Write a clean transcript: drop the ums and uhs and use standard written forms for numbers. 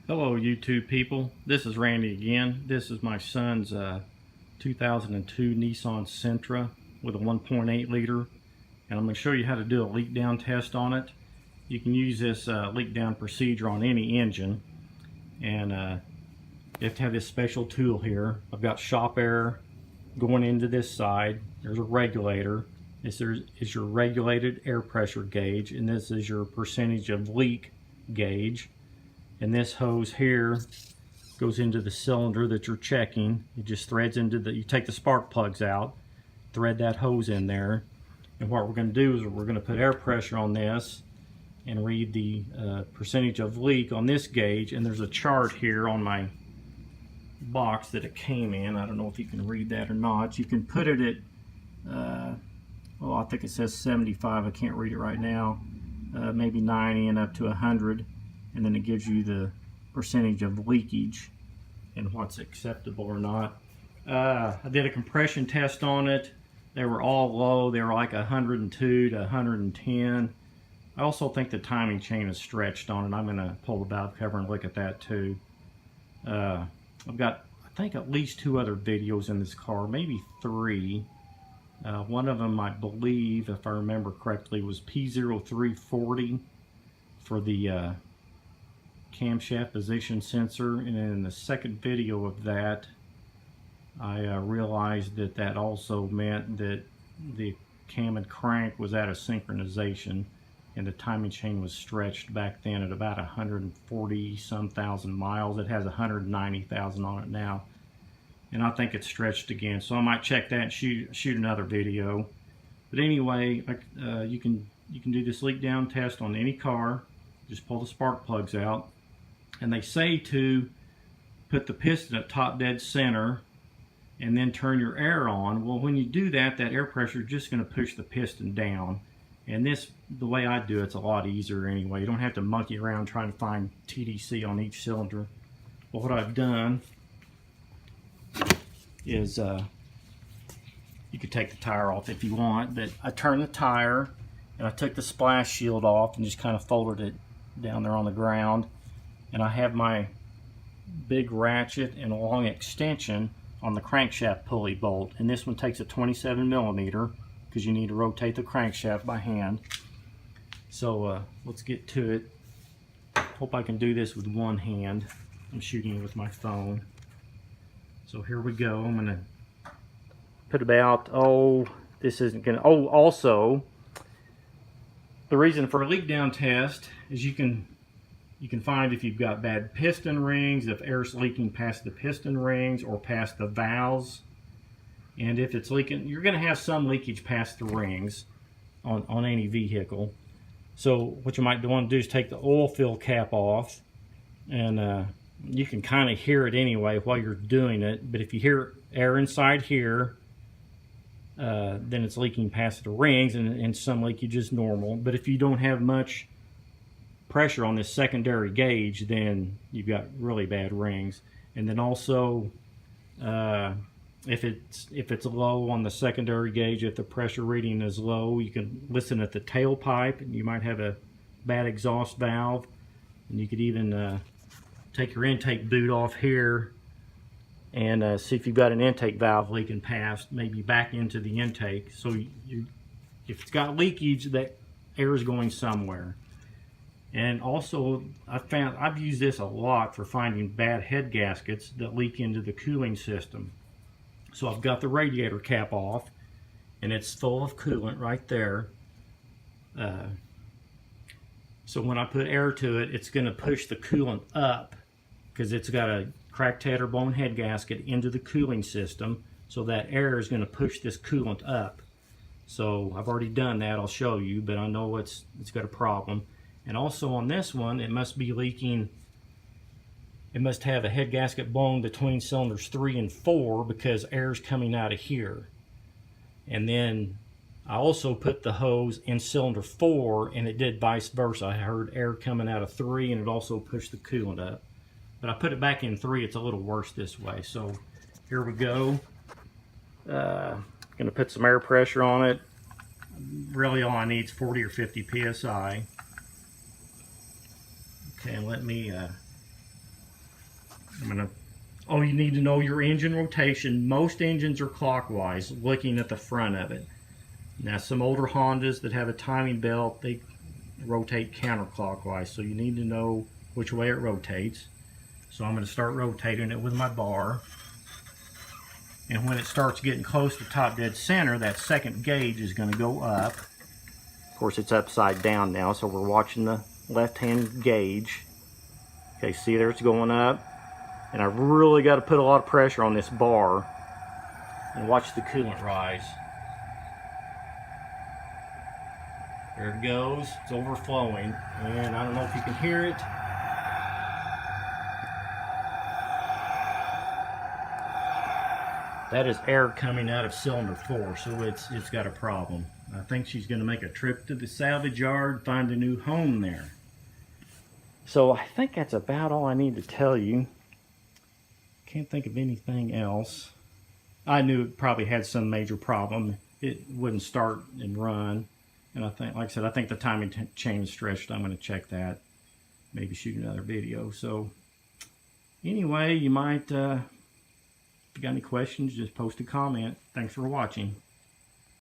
Hello YouTube people, this is Randy again. This is my son's 2002 Nissan Sentra with a 1.8 liter, and I'm going to show you how to do a leak down test on it. You can use this leak down procedure on any engine, and you have to have this special tool here. I've got shop air going into this side. There's a regulator. This is your regulated air pressure gauge, and this is your percentage of leak gauge. And this hose here goes into the cylinder that you're checking. It just threads into you take the spark plugs out, thread that hose in there, and what we're going to do is we're going to put air pressure on this and read the percentage of leak on this gauge. And there's a chart here on my box that it came in. I don't know if you can read that or not. You can put it at well, I think it says 75. I can't read it right now. Maybe 90 and up to 100. And then it gives you the percentage of leakage and what's acceptable or not. I did a compression test on it. They were all low. They were like 102 to 110. I also think the timing chain is stretched on it. I'm going to pull the valve cover and look at that too. I've got, I think, at least 2 other videos in this car, maybe 3. One of them, I believe, if I remember correctly, was P0340 for the camshaft position sensor, and in the second video of that I realized that that also meant that the cam and crank was out of synchronization and the timing chain was stretched back then at about 140 some thousand miles. It has 190,000 on it now, and I think it's stretched again, so I might check that and shoot another video. But anyway, you can do this leak down test on any car. Just pull the spark plugs out. And they say to put the piston at top dead center and then turn your air on. Well, when you do that, that air pressure is just going to push the piston down. And this, the way I do it's a lot easier anyway. You don't have to monkey around trying to find TDC on each cylinder. Well, what I've done is, you could take the tire off if you want, but I turned the tire and I took the splash shield off and just kind of folded it down there on the ground. And I have my big ratchet and a long extension on the crankshaft pulley bolt, and this one takes a 27 millimeter because you need to rotate the crankshaft by hand. So let's get to it. Hope I can do this with one hand. I'm shooting it with my phone. So here we go. I'm gonna put about, this isn't gonna, also the reason for a leak down test is you can find if you've got bad piston rings, if air's leaking past the piston rings or past the valves. And if it's leaking, you're going to have some leakage past the rings on any vehicle. So what you might want to do is take the oil fill cap off, and you can kind of hear it anyway while you're doing it. But if you hear air inside here, then it's leaking past the rings, and some leakage is normal. But if you don't have much pressure on this secondary gauge, then you've got really bad rings. And then also if it's low on the secondary gauge, if the pressure reading is low, you can listen at the tailpipe, and you might have a bad exhaust valve. And you could even take your intake boot off here and see if you've got an intake valve leaking past, maybe back into the intake. So if it's got leakage, that air is going somewhere. And also, I've used this a lot for finding bad head gaskets that leak into the cooling system. So I've got the radiator cap off, and it's full of coolant right there. So when I put air to it, it's going to push the coolant up because it's got a cracked head or blown head gasket into the cooling system. So that air is going to push this coolant up. So I've already done that. I'll show you, but I know it's got a problem. And also on this one, it must be leaking, it must have a head gasket blown between cylinders 3 and 4 because air's coming out of here. And then I also put the hose in cylinder 4, and it did vice versa. I heard air coming out of 3, and it also pushed the coolant up. But I put it back in 3, it's a little worse this way. So here we go. Gonna put some air pressure on it. Really all I need is 40 or 50 psi. Okay, and let me Oh, you need to know your engine rotation. Most engines are clockwise, looking at the front of it. Now, some older Hondas that have a timing belt, they rotate counterclockwise, so you need to know which way it rotates. So I'm going to start rotating it with my bar. And when it starts getting close to top dead center, that second gauge is going to go up. Of course, it's upside down now, so we're watching the left-hand gauge. Okay, see there, it's going up. And I've really got to put a lot of pressure on this bar. And watch the coolant rise. There it goes, it's overflowing. And I don't know if you can hear it. That is air coming out of cylinder 4, so it's got a problem. I think she's going to make a trip to the salvage yard, find a new home there. So I think that's about all I need to tell you. Can't think of anything else. I knew it probably had some major problem. It wouldn't start and run. And I think, like I said, I think the timing chain is stretched. I'm going to check that. Maybe shoot another video. So anyway, you might... if you got any questions, just post a comment. Thanks for watching.